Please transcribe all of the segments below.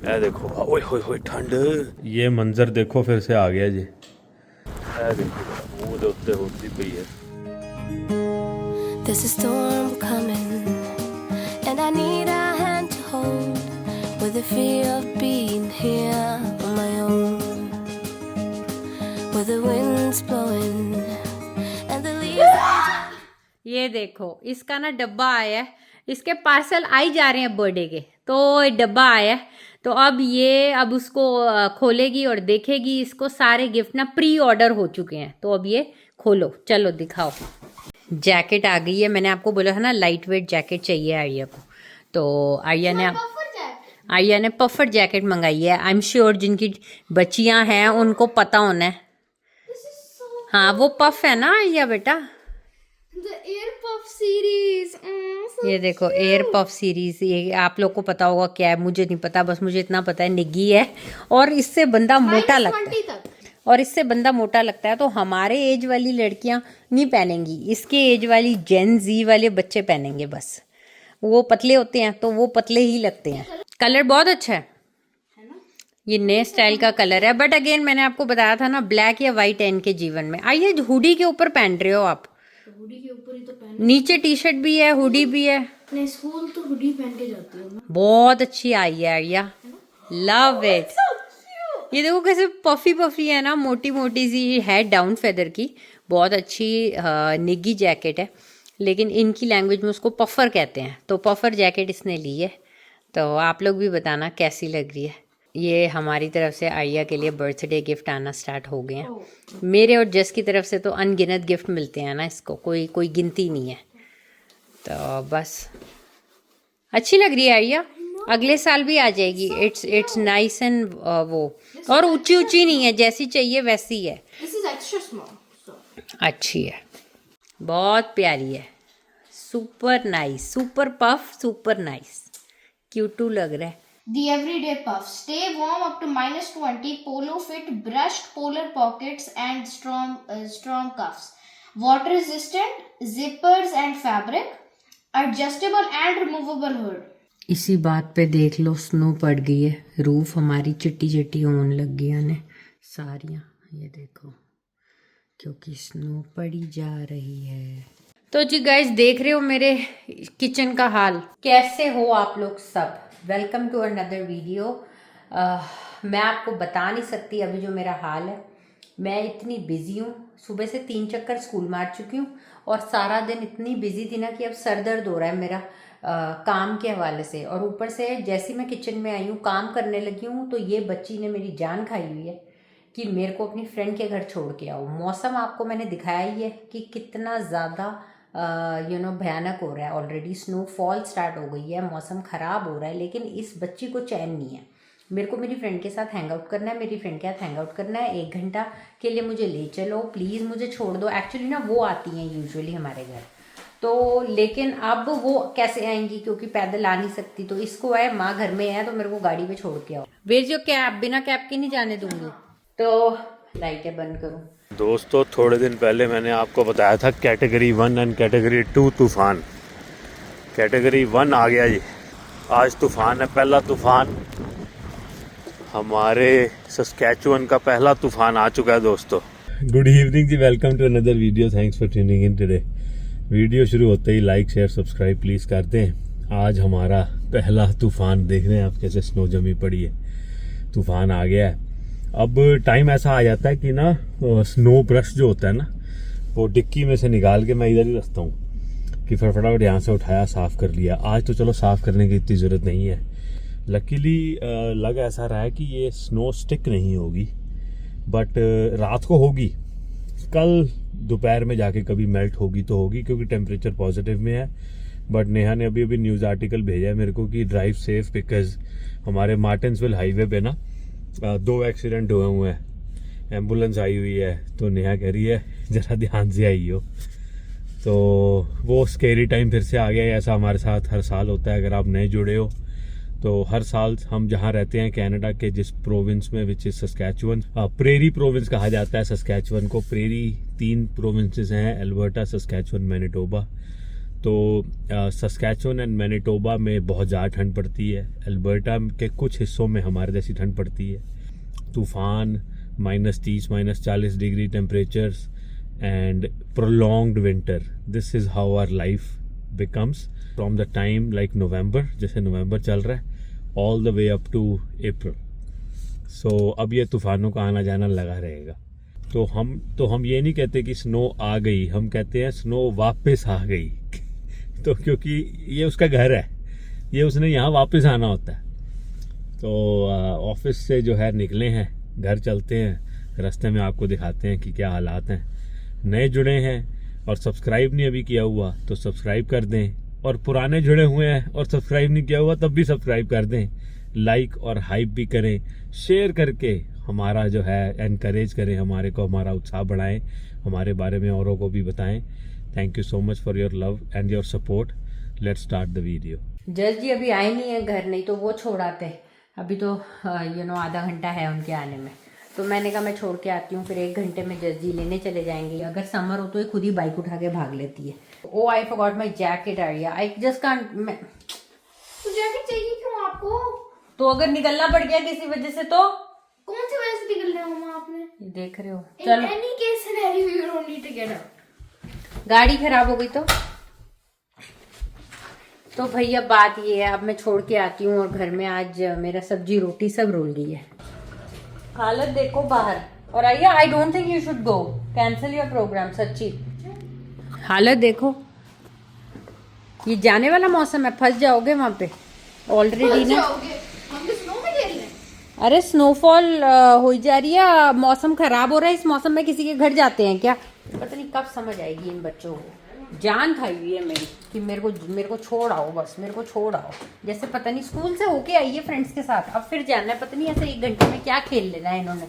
ए देखो, ओए होए होए ठंड, ये मंजर देखो फिर से आ गया जी। ए देखो मुंह दे उत्ते होती पई है। There's a storm coming, and I need a hand to hold, with the fear of being here on my own, with the winds blowing and the leaves. ये देखो इसका ना डब्बा आया है, इसके पार्सल आई जा रहे हैं बर्थडे के, तो डब्बा आया है। तो अब उसको खोलेगी और देखेगी। इसको सारे गिफ्ट ना प्री ऑर्डर हो चुके हैं, तो अब ये खोलो, चलो दिखाओ। जैकेट आ गई है, मैंने आपको बोला था ना लाइट वेट जैकेट चाहिए आर्या को, तो आर्या ने पफर जैकेट मंगाई है। आई एम श्योर जिनकी बच्चियां हैं उनको पता होना है। हाँ वो पफ है ना आर्या बेटा, The Air Puff series. So ये देखो एयर पफ सीरीज। ये आप लोग को पता होगा क्या है, मुझे नहीं पता, बस मुझे इतना पता है निग्गी है और इससे बंदा मोटा लगता है। तो हमारे एज वाली लड़कियां नहीं पहनेंगी, इसके एज वाली जेन जी वाले बच्चे पहनेंगे। बस वो पतले होते हैं तो वो पतले ही लगते हैं। कलर बहुत अच्छा है, ये नए स्टाइल का कलर है। बट अगेन मैंने आपको बताया था ना, ब्लैक या वाइट है इनके जीवन में। आइए हुडी के ऊपर पहन रहे हो आप, हुडी के ऊपर ही तो पहन, नीचे टी शर्ट भी है, हुडी भी है। नहीं स्कूल तो हुडी पहन के जाती हूँ मैं। बहुत अच्छी आई है आर्या, लव इट। ये देखो कैसे पफी पफी है ना, मोटी मोटी सी है, डाउन फेदर की। बहुत अच्छी निग्गी जैकेट है, लेकिन इनकी लैंग्वेज में उसको पफर कहते हैं। तो पफर जैकेट इसने ली है, तो आप लोग भी बताना कैसी लग रही है। ये हमारी तरफ से आर्या के लिए बर्थडे गिफ्ट आना स्टार्ट हो गए हैं। मेरे और जस की तरफ से तो अनगिनत गिफ्ट मिलते हैं ना इसको, कोई गिनती नहीं है। तो बस अच्छी लग रही है आर्या, अगले साल भी आ जाएगी। इट्स नाइस एंड वो, और ऊंची ऊंची नहीं है, जैसी चाहिए वैसी है। This is extra small. So. अच्छी है, बहुत प्यारी है, super nice, super puff, super nice, क्यूटू लग रहा है। The everyday puff. Stay warm up to -20. Polo fit, brushed polar pockets and strong cuffs. Water resistant, zippers and fabric. Adjustable and removable hood. इसी बात पे देख लो स्नो पड़ गई है, रूफ हमारी चिट्टी चिट्टी होने लग गई है सारियाँ, ये देखो, क्योंकि स्नो पड़ी जा रही है। तो जी गाइस देख रहे हो मेरे किचन का हाल, कैसे हो आप लोग सब। Welcome to another video. मैं आपको बता नहीं सकती अभी जो मेरा हाल है। मैं इतनी बिजी हूँ, सुबह से 3 चक्कर स्कूल मार चुकी हूँ और सारा दिन इतनी बिजी थी ना कि अब सर दर्द हो रहा है मेरा काम के हवाले से। और ऊपर से जैसे मैं किचन में आई हूँ, काम करने लगी हूँ, तो ये बच्ची ने मेरी जान खाई हुई है कि मेरे को अपनी फ्रेंड के घर छोड़ के आओ। मौसम आपको मैंने दिखाया ही है कि कितना ज़्यादा भयानक हो रहा है। ऑलरेडी स्नोफॉल स्टार्ट हो गई है, मौसम ख़राब हो रहा है, लेकिन इस बच्ची को चैन नहीं है। मेरे को मेरी फ्रेंड के साथ हैंग आउट करना है, मेरी फ्रेंड के साथ हैंग आउट करना है। 1 घंटा के लिए मुझे ले चलो प्लीज़, मुझे छोड़ दो। एक्चुअली ना वो आती हैं यूजुअली हमारे घर, तो लेकिन अब वो कैसे आएंगी क्योंकि पैदल आ नहीं सकती। तो इसको है माँ घर में है, तो मेरे को गाड़ी पे छोड़ के आओ। वेयर योर कैब, बिना कैब के नहीं जाने दूंगी। तो लाइटें बंद करूँ। दोस्तों थोड़े दिन पहले मैंने आपको बताया था कैटेगरी 1 एंड कैटेगरी 2 तूफान। कैटेगरी 1 आ गया जी, आज तूफान है, पहला तूफान हमारे सस्कैचुअन का पहला तूफान आ चुका है दोस्तों। गुड इवनिंग जी, welcome to another video, thanks for tuning in today. Video शुरू होते ही लाइक शेयर सब्सक्राइब प्लीज़ करते हैं। आज हमारा पहला तूफान देख रहे हैं आप, कैसे स्नो जमी पड़ी है, तूफान आ गया है। अब टाइम ऐसा आ जाता है कि ना स्नो ब्रश जो होता है ना, वो डिक्की में से निकाल के मैं इधर ही रखता हूँ कि फटाफट यहाँ से उठाया साफ़ कर लिया। आज तो चलो साफ़ करने की इतनी ज़रूरत नहीं है। लकीली लग ऐसा रहा है कि ये स्नो स्टिक नहीं होगी, बट रात को होगी, कल दोपहर में जाके कभी मेल्ट होगी तो होगी, क्योंकि टेम्परेचर पॉजिटिव में है। बट नेहा ने अभी न्यूज़ आर्टिकल भेजा है मेरे को कि ड्राइव सेफ, बिकॉज हमारे मार्टिन्सविल हाईवे पे ना 2 एक्सीडेंट हुए हुए हैं, एम्बुलेंस आई हुई है। तो नेहा कह रही है ज़रा ध्यान से आई हो। तो वो स्केरी टाइम फिर से आ गया है। ऐसा हमारे साथ हर साल होता है, अगर आप नए जुड़े हो तो हर साल हम जहाँ रहते हैं कनाडा के जिस प्रोविंस में, which is Saskatchewan, prairie province कहा जाता है सस्कैचुअन को। प्रेरी 3 प्रोविंसेस हैं, एल्बर्टा, सस्कैचुअन, मैनिटोबा। तो सस्कैचुअन एंड मैनिटोबा में बहुत ज़्यादा ठंड पड़ती है, अल्बर्टा के कुछ हिस्सों में हमारे जैसी ठंड पड़ती है, तूफ़ान, -30 -40 degree temperatures and prolonged winter. This is how our life becomes from the time like November, जैसे नवंबर चल रहा है, all the way up to April. So अब ये तूफ़ानों का आना जाना लगा रहेगा. तो हम ये नहीं कहते कि स्नो आ गई, हम कहते हैं स्नो वापस आ गई. तो क्योंकि ये उसका घर है, ये उसने यहाँ वापस आना होता है. तो ऑफिस से जो है निकले हैं, घर चलते हैं, रास्ते में आपको दिखाते हैं कि क्या हालात हैं. नए जुड़े हैं और सब्सक्राइब नहीं अभी किया हुआ तो सब्सक्राइब कर दें, और पुराने जुड़े हुए हैं और सब्सक्राइब नहीं किया हुआ तब भी सब्सक्राइब कर दें. लाइक और हाइप भी करें, शेयर करके हमारा जो है एनकरेज करें, हमारे को हमारा उत्साह बढ़ाएं, हमारे बारे में औरों को भी बताएं. Thank you so much for your love and your support. Let's start the video. जज जी अभी आए नहीं है घर, नहीं तो वो छोड़ाते. अभी तो आधा घंटा है उनके आने में, तो मैंने कहा मैं छोड़ के आती हूँ, फिर 1 घंटे में जज जी लेने चले जाएंगे. अगर समर हो तो ये खुद ही बाइक उठा के भाग लेती है. Oh I forgot my jacket Arya, I just can't. तो जैकेट चाहिए क्यों आपको? तो अगर निकलना पड़ गया किसी वजह से तो कौन सी वजह से निकल रहे हो आपने? ये देख रहे हो. In चलो any case scenario you don't need to get up. गाड़ी खराब हो गई तो भैया बात ये है, अब मैं छोड़ के आती हूँ और घर में आज मेरा सब्जी रोटी सब रोल गई है. हालत देखो बाहर. और आइया I don't think you should go, cancel your programme. सच्ची हालत देखो, ये जाने वाला मौसम है, फंस जाओगे वहां पे ऑलरेडी ना. हम भी स्नो में खेल रहे हैं. अरे स्नोफॉल हो जा रही है, मौसम खराब हो रहा है, इस मौसम में किसी के घर जाते हैं क्या? पता नहीं कब समझ आएगी इन बच्चों को. जान खाई हुई है मेरी कि मेरे को छोड़ आओ, बस मेरे को छोड़ आओ. जैसे पता नहीं स्कूल से होके आई है फ्रेंड्स के साथ, अब फिर जाना है. पता नहीं ऐसे 1 घंटे में क्या खेल लेना है इन्होंने.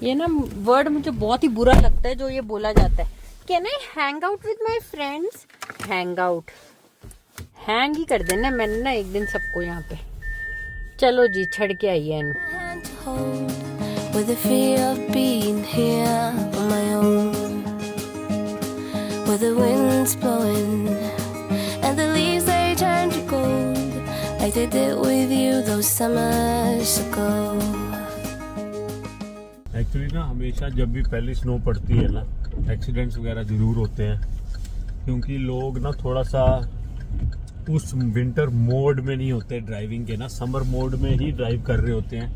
ये ना वर्ड मुझे बहुत ही बुरा लगता है जो ये बोला जाता है, can I hang out with my friends. Hang out hang ही कर देना मैंने ना एक दिन सबको यहाँ पे. चलो जी छड़ के आई है इन्हों. hand to hold with the fear of being here on my own, where the wind's blowing and the leaves they turn to gold like they did with you those summers ago. Actually ना हमेशा जब भी पहली snow पड़ती है ना, accidents वगैरह ज़रूर होते हैं, क्योंकि लोग ना थोड़ा सा उस विंटर मोड में नहीं होते ड्राइविंग के, ना समर मोड में ही ड्राइव कर रहे होते हैं.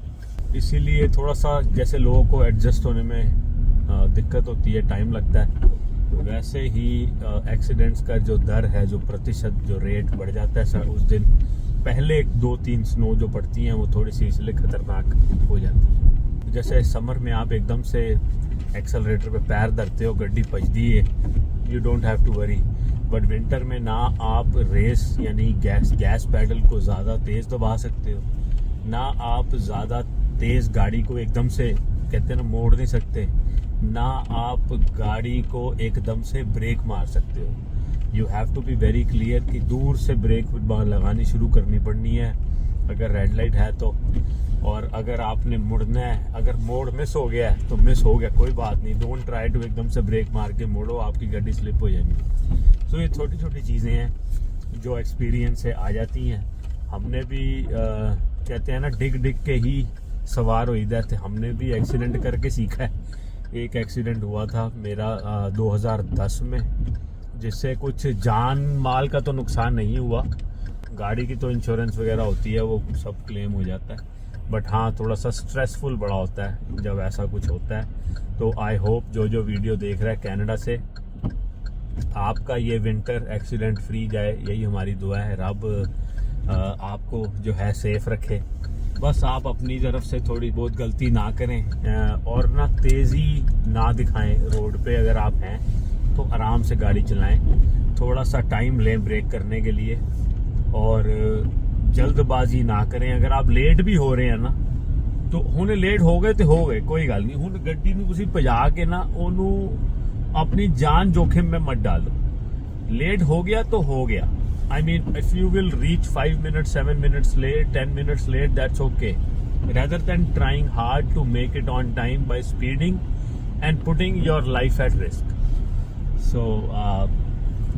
इसीलिए थोड़ा सा जैसे लोगों को एडजस्ट होने में दिक्कत होती है, टाइम लगता है. वैसे ही एक्सीडेंट्स का जो दर है, जो प्रतिशत, जो रेट बढ़ जाता है सर उस दिन. पहले 2-3 स्नो जो पड़ती हैं वो थोड़ी सी इसलिए खतरनाक हो जाती है. जैसे समर में आप एकदम से एक्सेलरेटर पे पैर धरते हो, गड्डी पजदी है, you don't have to worry. But winter में ना आप रेस यानी गैस पैडल को ज़्यादा तेज़ दबा सकते हो, ना आप ज़्यादा तेज़ गाड़ी को एकदम से कहते हैं ना मोड़ नहीं सकते, ना आप गाड़ी को एकदम से ब्रेक मार सकते हो. You have to be very clear कि दूर से ब्रेक लगानी शुरू करनी पड़नी है अगर रेड लाइट है तो. और अगर आपने मुड़ना है, अगर मोड़ मिस हो गया है तो मिस हो गया, कोई बात नहीं. डोंट ट्राई टू एकदम से ब्रेक मार के मोड़ो, आपकी गाड़ी स्लिप हो जाएगी. तो ये छोटी छोटी चीज़ें हैं जो एक्सपीरियंस से आ जाती हैं. हमने भी कहते हैं ना डिग के ही सवार हो जाते. हमने भी एक्सीडेंट करके सीखा है. एक एक्सीडेंट हुआ था मेरा 2010 में, जिससे कुछ जान माल का तो नुकसान नहीं हुआ, गाड़ी की तो इंश्योरेंस वगैरह होती है, वो सब क्लेम हो जाता है. बट हाँ थोड़ा सा स्ट्रेसफुल बड़ा होता है जब ऐसा कुछ होता है. तो आई होप जो वीडियो देख रहा है कनाडा से, आपका ये विंटर एक्सीडेंट फ्री जाए, यही हमारी दुआ है. रब आपको जो है सेफ रखे. बस आप अपनी तरफ से थोड़ी बहुत गलती ना करें और ना तेज़ी ना दिखाएं रोड पे. अगर आप हैं तो आराम से गाड़ी चलाएं, थोड़ा सा टाइम लें ब्रेक करने के लिए, और जल्दबाजी ना करें. अगर आप लेट भी हो रहे हैं ना, तो हुण लेट हो गए तो हो गए, कोई गल नहीं. हुण गड्डी नूं तुसीं भजा के ना ओनू अपनी जान जोखिम में मत डालो. लेट हो गया तो हो गया. I mean, if you will reach 5 minutes, 7 minutes late, 10 minutes late, that's okay. Rather than trying hard to make it on time by speeding and putting your life at risk. So,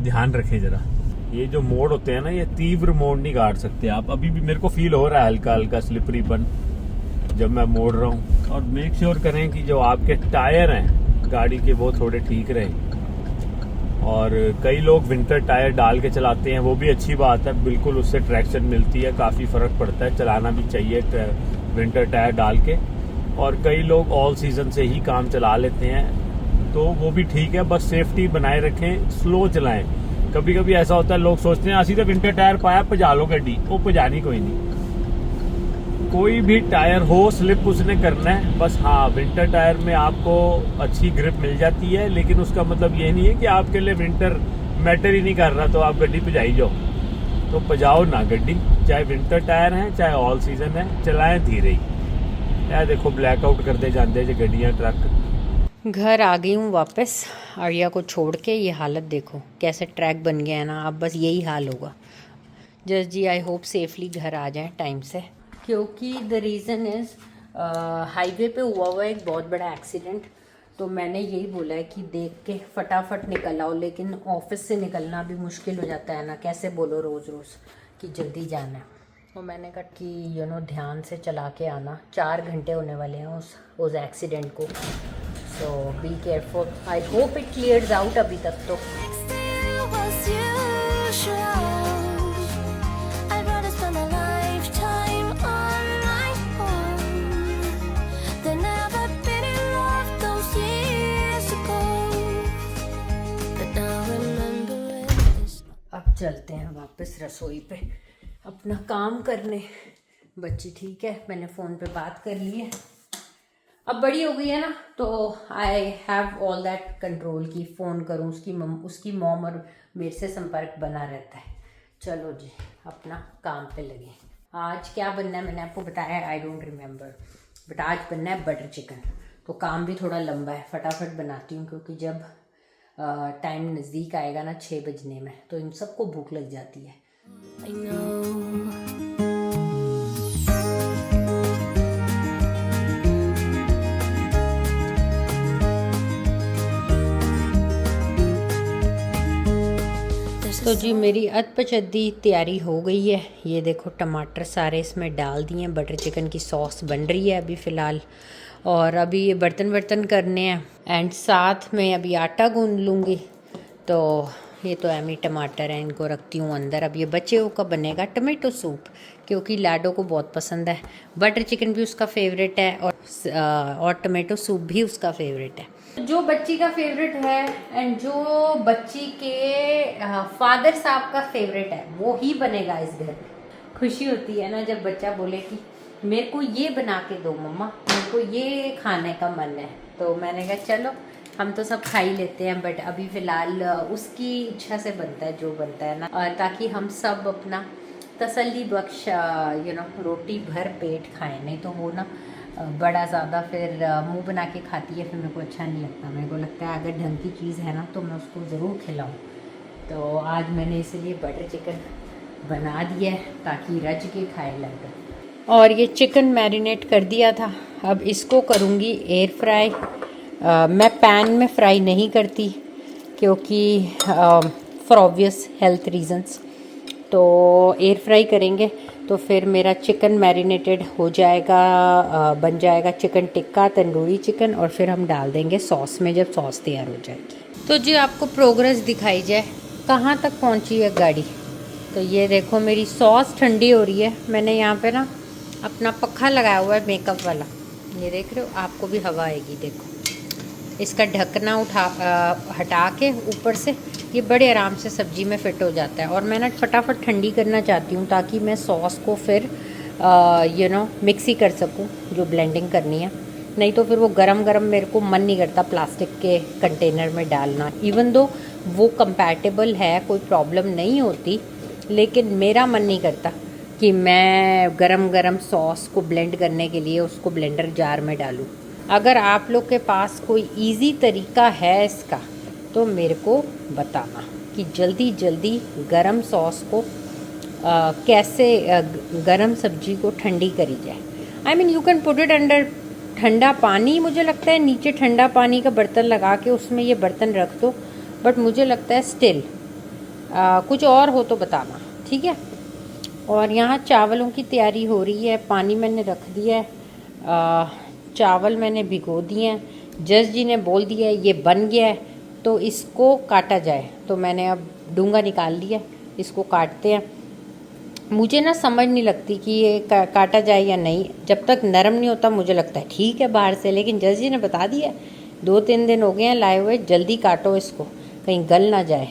ध्यान रखें जरा. ये जो मोड़ होते हैं ना, ये तीव्र मोड़ नहीं काट सकते आप। अभी भी मेरे को फील हो रहा है हल्का हल्का स्लिपरीपन जब मैं मोड़ रहा हूँ। और मेक श्योर करें कि जो आपके टायर हैं गाड़ी के वो थोड़े ठीक रहें। और कई लोग विंटर टायर डाल के चलाते हैं, वो भी अच्छी बात है, बिल्कुल उससे ट्रैक्शन मिलती है, काफ़ी फ़र्क पड़ता है, चलाना भी चाहिए विंटर टायर डाल के। और कई लोग ऑल सीज़न से ही काम चला लेते हैं, तो वो भी ठीक है, बस सेफ्टी बनाए रखें, स्लो चलाएं। कभी कभी ऐसा होता है लोग सोचते हैं असी तो विंटर टायर पाया भजा लो गड्डी, वो भजानी कोई नहीं। कोई भी टायर हो स्लिप उसने करना है बस। हाँ, विंटर टायर में आपको अच्छी ग्रिप मिल जाती है, लेकिन उसका मतलब ये नहीं है कि आपके लिए विंटर मैटर ही नहीं कर रहा तो आप गड्डी भजाई जाओ। तो भजाओ ना गड्डी, चाहे विंटर टायर है चाहे ऑल सीजन है, चलाएं धीरे ही। यार देखो ब्लैकआउट करते जाते जो गड्डियाँ ट्रक। घर आ गई हूँ वापस आर्या को छोड़ के। ये हालत देखो कैसे ट्रैक बन गया है ना। अब बस यही हाल होगा। जस्ट जी आई होप सेफली घर आ जाए टाइम से, क्योंकि द रीज़न इज़ हाईवे पे हुआ एक बहुत बड़ा एक्सीडेंट। तो मैंने यही बोला है कि देख के फटाफट निकल आओ, लेकिन ऑफिस से निकलना भी मुश्किल हो जाता है ना, कैसे बोलो रोज़ रोज़ कि जल्दी जाना है। तो मैंने कहा कि ध्यान से चला के आना। 4 घंटे होने वाले हैं उस एक्सीडेंट को। So be careful. I hope it clears out अभी तक तो। अब चलते हैं वापस रसोई पे अपना काम करने। बच्ची ठीक है, मैंने फ़ोन पे बात कर ली है, अब बड़ी हो गई है ना, तो I have all that control की फ़ोन करूँ उसकी मॉम और मेरे से संपर्क बना रहता है। चलो जी अपना काम पे लगे। आज क्या बनना है मैंने आपको बताया, आई डोंट रिमेम्बर, बट आज बनना है बटर चिकन। तो काम भी थोड़ा लंबा है, फटाफट बनाती हूँ, क्योंकि जब टाइम नज़दीक आएगा ना 6 बजने में, तो इन सबको भूख लग जाती है। I know. तो जी मेरी अधपचद्दी तैयारी हो गई है। ये देखो टमाटर सारे इसमें डाल दिए हैं, बटर चिकन की सॉस बन रही है अभी फ़िलहाल। और अभी ये बर्तन करने हैं, एंड साथ में अभी आटा गूंद लूँगी। तो ये तो एमी टमाटर हैं, इनको रखती हूँ अंदर। अब ये बचे हुए का बनेगा टमाटो सूप, क्योंकि लाडो को बहुत पसंद है। बटर चिकन भी उसका फेवरेट है और टमाटो सूप भी उसका फेवरेट है। जो बच्ची का फेवरेट है एंड जो बच्ची के फादर साहब का फेवरेट है वो ही बनेगा इस घर में। खुशी होती है ना जब बच्चा बोले कि मेरे को ये बना के दो मम्मा, मेरे को ये खाने का मन है। तो मैंने कहा चलो हम तो सब खा ही लेते हैं, बट अभी फ़िलहाल उसकी इच्छा से बनता है जो बनता है ना, ताकि हम सब अपना तसल्ली बख्श रोटी भर पेट खाएं। नहीं तो वो ना बड़ा ज़्यादा फिर मुंह बना के खाती है, फिर मेरे को अच्छा नहीं लगता। मेरे को लगता है अगर ढंग की चीज़ है ना तो मैं उसको ज़रूर खिलाऊं। तो आज मैंने इसलिए बटर चिकन बना दिया है ताकि रज के खाए लगे। और ये चिकन मैरिनेट कर दिया था, अब इसको करूँगी एयर फ्राई। मैं पैन में फ्राई नहीं करती क्योंकि फॉर ऑब्वियस हेल्थ रीजंस। तो एयर फ्राई करेंगे तो फिर मेरा चिकन मैरिनेटेड हो जाएगा, बन जाएगा चिकन टिक्का तंदूरी चिकन, और फिर हम डाल देंगे सॉस में जब सॉस तैयार हो जाएगी। तो जी आपको प्रोग्रेस दिखाई जाए कहाँ तक पहुँची है गाड़ी। तो ये देखो मेरी सॉस ठंडी हो रही है। मैंने यहाँ पे ना अपना पक्खा लगाया हुआ है मेकअप वाला, ये देख रहे हो, आपको भी हवा आएगी। देखो इसका ढकना हटा के ऊपर से ये बड़े आराम से सब्जी में फ़िट हो जाता है। और मैं ना फटाफट ठंडी करना चाहती हूँ ताकि मैं सॉस को फिर मिक्सी कर सकूँ जो ब्लेंडिंग करनी है। नहीं तो फिर वो गरम गरम मेरे को मन नहीं करता प्लास्टिक के कंटेनर में डालना। इवन दो वो कंपैटिबल है, कोई प्रॉब्लम नहीं होती, लेकिन मेरा मन नहीं करता कि मैं गरम गरम सॉस को ब्लेंड करने के लिए उसको ब्लेंडर जार में डालूँ। अगर आप लोग के पास कोई इजी तरीका है इसका तो मेरे को बताना कि जल्दी जल्दी गरम सॉस को कैसे गरम सब्जी को ठंडी करी जाए। I mean you can put it under ठंडा पानी। मुझे लगता है नीचे ठंडा पानी का बर्तन लगा के उसमें ये बर्तन रख दो, बट मुझे लगता है स्टिल कुछ और हो तो बताना, ठीक है। और यहाँ चावलों की तैयारी हो रही है, पानी मैंने रख दिया है, चावल मैंने भिगो दिए हैं। जज जी ने बोल दिया है ये बन गया है तो इसको काटा जाए, तो मैंने अब डूंगा निकाल लिया, इसको काटते हैं। मुझे ना समझ नहीं लगती कि ये काटा जाए या नहीं, जब तक नरम नहीं होता मुझे लगता है ठीक है बाहर से, लेकिन जज जी ने बता दिया 2-3 दिन हो गए हैं लाए हुए, जल्दी काटो इसको कहीं गल ना जाए।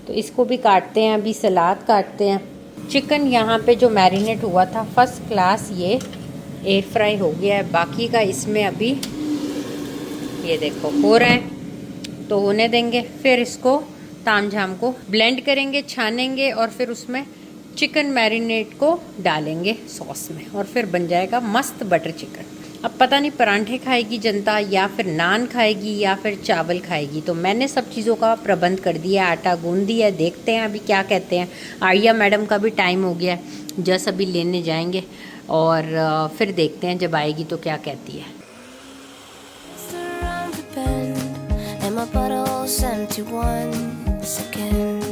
तो इसको भी काटते हैं, अभी सलाद काटते हैं। चिकन यहाँ पे जो मैरिनेट हुआ था फर्स्ट क्लास ये एयर फ्राई हो गया है, बाकी का इसमें अभी ये देखो हो रहा है, तो होने देंगे। फिर इसको तामझाम को ब्लेंड करेंगे, छानेंगे और फिर उसमें चिकन मैरिनेट को डालेंगे सॉस में और फिर बन जाएगा मस्त बटर चिकन। अब पता नहीं परांठे खाएगी जनता या फिर नान खाएगी या फिर चावल खाएगी, तो मैंने सब चीज़ों का प्रबंध कर दिया, आटा गूंद दिया। देखते हैं अभी क्या कहते हैं। आर्या मैडम का भी टाइम हो गया, जस्ट अभी लेने जाएंगे और फिर देखते हैं जब आएगी तो क्या कहती है। Around the bend, and my bottle's empty once again.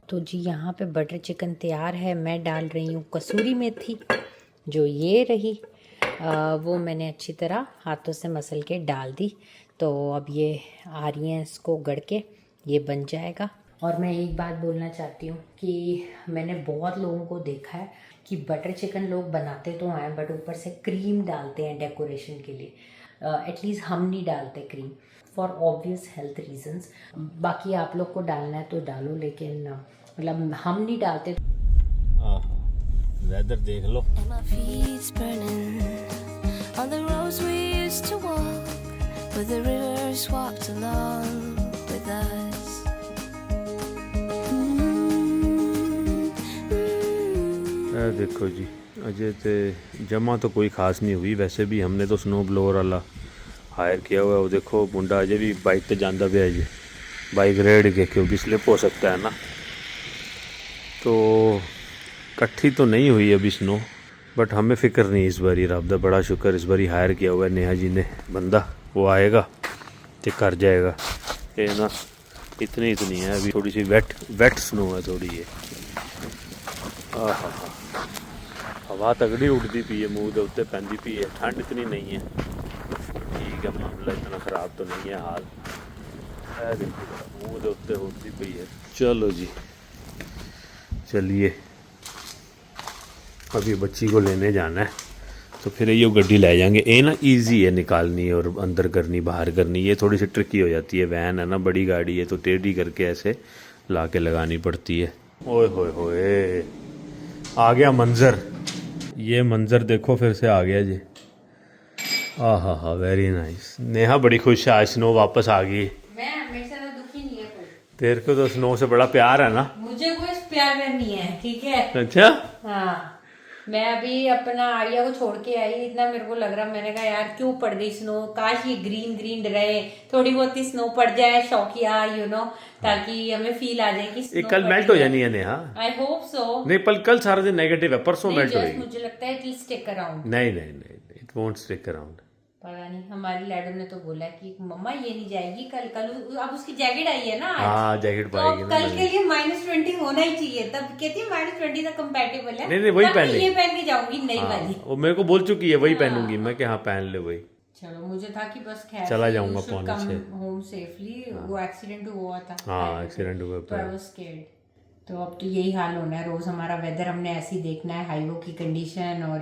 तो जी यहाँ पे बटर चिकन तैयार है। मैं डाल रही हूँ कसूरी मेथी, जो ये रही वो मैंने अच्छी तरह हाथों से मसल के डाल दी। तो अब ये आ रही हैं, इसको गढ़ के ये बन जाएगा। और मैं एक बात बोलना चाहती हूँ कि मैंने बहुत लोगों को देखा है कि बटर चिकन लोग बनाते तो हैं बट ऊपर से क्रीम डालते हैं डेकोरेशन के लिए। एटलीस्ट हम नहीं डालते cream for obvious health reasons. बाकी आप लोग को डालना है तो डालो, लेकिन मतलब हम नहीं डालते। वेदर देख लो। And my feet's burning on the roads we used to walk, where the rivers walked along with us. देखो जी, अजय ते जमा तो कोई खास नहीं हुई, वैसे भी हमने तो स्नो ब्लोअर वाला हायर किया हुआ है। वो देखो मुंडा अजय भी बाइक पे जाता पे है जी, बाइक रेड के, क्योंकि स्लिप हो सकता है ना। तो इकट्ठी तो नहीं हुई अभी स्नो, बट हमें फ़िक्र नहीं इस बारी। रब दा बड़ा शुक्र, इस बारी हायर किया हुआ है नेहा जी ने बंदा, वो आएगा तो कर जाएगा। ये ना इतनी है, अभी थोड़ी सी वेट स्नो है थोड़ी। ये हवा तगड़ी उड़ती पी है, मूँह के उत्ते पैंदी पी है, ठंड इतनी नहीं है, ठीक है, मामला इतना ख़राब तो नहीं है हाल। मूँह के उत्ते उड़ती पी है। चलो जी, चलिए अभी बच्ची को लेने जाना है, तो फिर ये गड्डी ले जाएंगे। ये ना इजी है निकालनी और अंदर करनी बाहर करनी, ये थोड़ी सी ट्रिकी हो जाती है। वैन है ना, बड़ी गाड़ी है, तो टेढ़ी करके ऐसे ला के लगानी पड़ती है। ओए होए होए, आ गया मंज़र, ये मंज़र देखो फिर से आ गया जी। हा वेरी नाइस। नेहा बड़ी खुश है, आज स्नो वापस आ गई। मैं मेरे से तो दुखी नहीं है कोई। तेरे को तो स्नो से बड़ा प्यार है ना। मुझे कोई प्यार नहीं है, ठीक है। अच्छा हाँ, मैं अभी अपना आर्या को छोड़ के आई, इतना मेरे को लग रहा, मैंने कहा यार क्यों पड़ गई स्नो, काश ये ग्रीन रहे, थोड़ी बहुत ही स्नो पड़ जाए शौकिया, ताकि हमें फील आ जाए कि कल मेल्ट हो जानी है नेहा। I hope so. नहीं, पर कल सारा दिन नेगेटिव है, परसों मेल्ट होगी। मुझे लगता है इट स्टिक अराउंड। नहीं, इट वोंट स्टिक अराउंड। पता नहीं, हमारी लैडो ने तो बोला कि मम्मा ये नहीं जाएगी कल अब उसकी जैकेट आई है ना आज। हाँ, जैकेट तो पाएगी ना। कल के लिए -20 होना ही चाहिए, तब कहती है -20 तक कंपैटिबल है। नहीं वही पहन ले, ये पहन के जाऊंगी नई वाली। वो मेरे को बोल चुकी है वही पहनूंगी, मैं क्या हाँ पहन ले वही। चलो, मुझे था कि बस खैर चला जाऊंगा पौने 6 होम सेफली। वो एक्सीडेंट हुआ था। हाँ, एक्सीडेंट हुआ तो आई वाज स्कैर्ड। तो अब तो यही हाल होना है, रोज हमारा वेदर हमने ऐसे ही देखना है, हाईवे की कंडीशन, और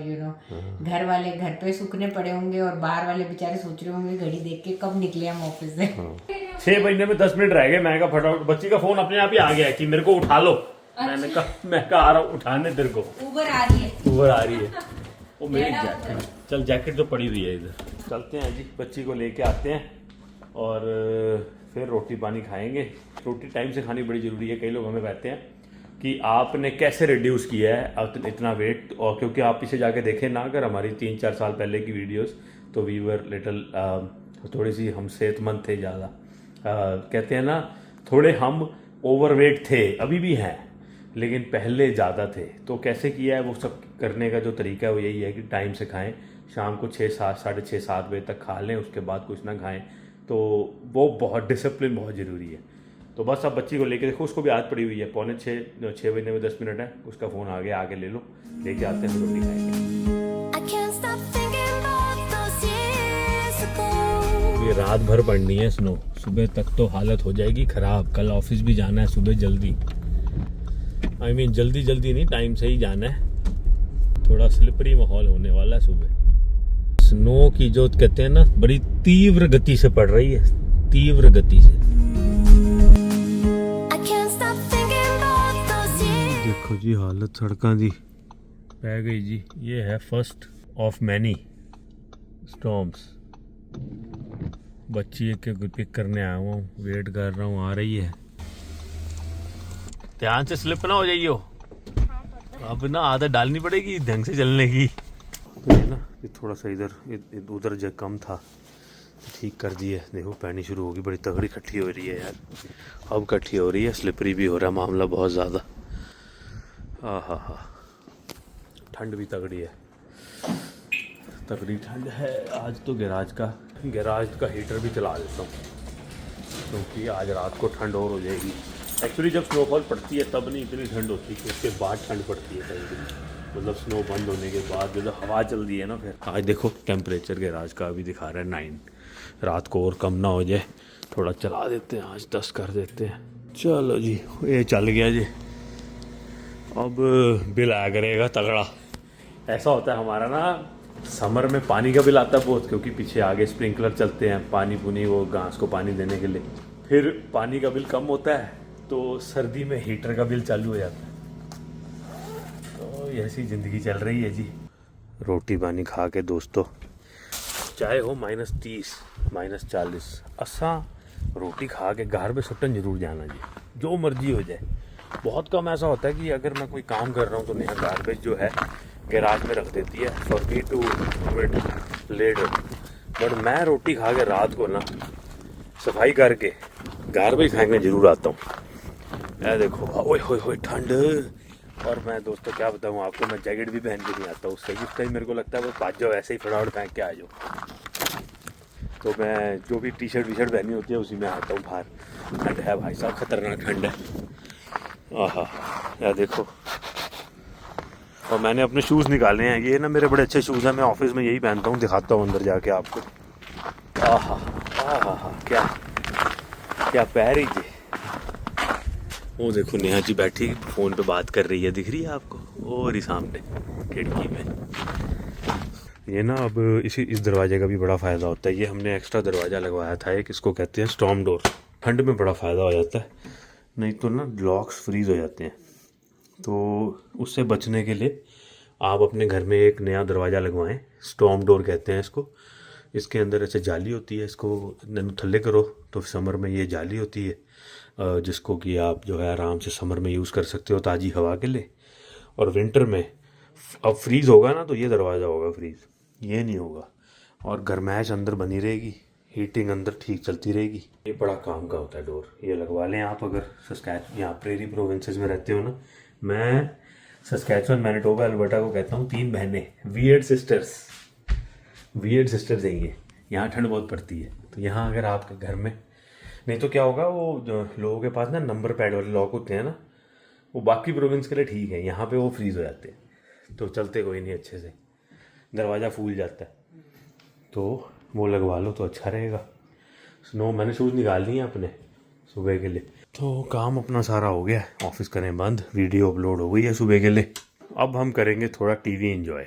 घर वाले घर पे सूखने पड़े होंगे और बाहर वाले बेचारे सोच रहे होंगे घड़ी देख के कब निकले हम ऑफिस से। 6 बजने में 10 मिनट रह गए। मैं कहा फटाफट, बच्ची का फोन अपने आप ही आ गया कि मेरे को उठा लो। मैंने कहा मैं आ रहा हूँ उठाने, तेरे को उबर आ रही है। वो मेरी जैकेट, चल जैकेट तो पड़ी हुई है इधर। चलते हैं जी, बच्ची को लेके आते हैं और फिर रोटी पानी खाएंगे। रोटी टाइम से खानी बड़ी ज़रूरी है। कई लोग हमें कहते हैं कि आपने कैसे रिड्यूस किया है इतना वेट, और क्योंकि आप पीछे जाके देखें ना अगर हमारी 3-4 साल पहले की वीडियोस, तो वी वर लिटिल थोड़ी सी हम सेहतमंद थे ज़्यादा। कहते हैं ना, थोड़े हम ओवरवेट थे, अभी भी हैं, लेकिन पहले ज़्यादा थे। तो कैसे किया है वो सब करने का जो तरीका है वो यही है कि टाइम से खाएं, शाम को 6-7 साढ़े 6-7 बजे तक खा लें, उसके बाद कुछ ना खाएं। तो वो बहुत डिसिप्लिन बहुत ज़रूरी है। तो बस अब बच्ची को लेके देखो, उसको भी आदत पड़ी हुई है, 5:45 में 10 मिनट है, उसका फ़ोन आ गया, आके ले लो, लेके आते हैं, रोटी खाएंगे। I can't stop thinking about those years ago. ये रात भर पढ़नी है स्नो, सुबह तक तो हालत हो जाएगी ख़राब। कल ऑफिस भी जाना है सुबह जल्दी, I mean जल्दी नहीं, टाइम से ही जाना है। थोड़ा स्लिपरी माहौल होने वाला है सुबह। स्नो की जो कहते हैं ना, बड़ी तीव्र गति से पड़ रही है, तीव्र गति से। I can't stop thinking about those years. देखो जी हालत सड़कों की पै गई जी। ये है फर्स्ट ऑफ मैनी स्टॉर्म्स। बच्ची एक पिक करने आया हूँ, वेट कर रहा हूँ, आ रही है। ध्यान से स्लिप ना हो जाइयो, अब ना आदत डालनी पड़ेगी ढंग से चलने की। तो ये ना ये थोड़ा सा इधर उधर जगह कम था, ठीक कर दिए। देखो पैनी शुरू होगी, बड़ी तगड़ी इकट्ठी हो रही है यार, अब इकट्ठी हो रही है, स्लिपरी भी हो रहा है मामला बहुत ज़्यादा। हाँ, ठंड भी तगड़ी है, तगड़ी ठंड है आज तो। गैराज का हीटर भी चला देता हूँ, क्योंकि आज रात को ठंड और हो जाएगी। एक्चुअली जब स्नोफॉल पड़ती है तब नहीं इतनी ठंड होती, उसके बाद ठंड पड़ती है कहीं, मतलब स्नो बंद होने के बाद जो हवा चलती है ना। फिर आज देखो टेम्परेचर गैराज का अभी दिखा रहा है 9, रात को और कम ना हो जाए, थोड़ा चला देते हैं, आज 10 कर देते हैं। चलो जी ये चल गया जी, अब बिल आया करेगा तगड़ा। ऐसा होता है हमारा ना, समर में पानी का बिल आता है बहुत, क्योंकि पीछे आगे स्प्रिंकलर चलते हैं, पानी पुनी वो घास को पानी देने के लिए। फिर पानी का बिल कम होता है, तो सर्दी में हीटर का बिल चालू हो जाता है। तो ऐसी ज़िंदगी चल रही है जी। रोटी पानी खा के दोस्तों, चाहे हो -30 -40, असा रोटी खा के घर में सुटन जरूर जाना जी, जो मर्जी हो जाए। बहुत कम ऐसा होता है कि अगर मैं कोई काम कर रहा हूँ तो नया गार्बेज जो है गैराज में रख देती है for me to eat later. But मैं रोटी खा के रात को ना सफाई करके गार्बेज फेंकने जरूर आता हूँ। ऐ देखो ओए होए ठंड। और मैं दोस्तों क्या बताऊँ आपको, मैं जैकेट भी पहन के नहीं आता उससे, जिस टाइम मेरे को लगता है वो भाग जाओ, ऐसे ही फटाफट फेंक के आ जाओ। तो मैं जो भी टी शर्ट पहनी होती है उसी में आता हूँ बाहर। ठंड है भाई साहब, खतरनाक ठंड है। यार देखो, और मैंने अपने शूज़ निकाले हैं, ये ना मेरे बड़े अच्छे शूज़ हैं, मैं ऑफिस में यही पहनता हूँ, दिखाता हूँ अंदर जाके आपको। क्या पैर ही जी। वो देखो नेहा जी बैठी फ़ोन पे बात कर रही है, दिख रही है आपको, और ही सामने खिड़की में। ये ना अब इस दरवाजे का भी बड़ा फ़ायदा होता है। ये हमने एक्स्ट्रा दरवाज़ा लगवाया था एक, इसको कहते हैं स्टॉर्म डोर। ठंड में बड़ा फ़ायदा हो जाता है, नहीं तो ना लॉक्स फ्रीज़ हो जाते हैं। तो उससे बचने के लिए आप अपने घर में एक नया दरवाज़ा लगवाएं, स्टॉर्म डोर कहते हैं इसको। इसके अंदर ऐसे जाली होती है, इसको थल्ले करो तो समर में ये जाली होती है, जिसको कि आप जो है आराम से समर में यूज़ कर सकते हो ताज़ी हवा के लिए। और विंटर में अब फ्रीज़ होगा ना तो ये दरवाज़ा होगा फ्रीज़, ये नहीं होगा। और गर्माइश अंदर बनी रहेगी, हीटिंग अंदर ठीक चलती रहेगी। ये बड़ा काम का होता है डोर, ये लगवा लें आप अगर यहाँ प्रेरी प्रोविंसेस में रहते हो ना। मैं सस्कैचुअन, मैनिटोबा, अल्बर्टा को कहता हूँ 3 बहनें, वियर्ड सिस्टर्स हैं ये। यहाँ ठंड बहुत पड़ती है, तो यहाँ अगर आपके घर में, नहीं तो क्या होगा, वो जो लोगों के पास ना नंबर पैड वाले लॉक होते हैं ना, वो बाकी प्रोविंस के लिए ठीक है, यहाँ पे वो फ्रीज़ हो जाते हैं, तो चलते कोई नहीं अच्छे से, दरवाज़ा फूल जाता है। तो वो लगवा लो तो अच्छा रहेगा। स्नो मैंने शूज़ निकाल लिए अपने सुबह के लिए। तो काम अपना सारा हो गया, ऑफिस करें बंद, वीडियो अपलोड हो गई है सुबह के लिए। अब हम करेंगे थोड़ा टीवी एंजॉय।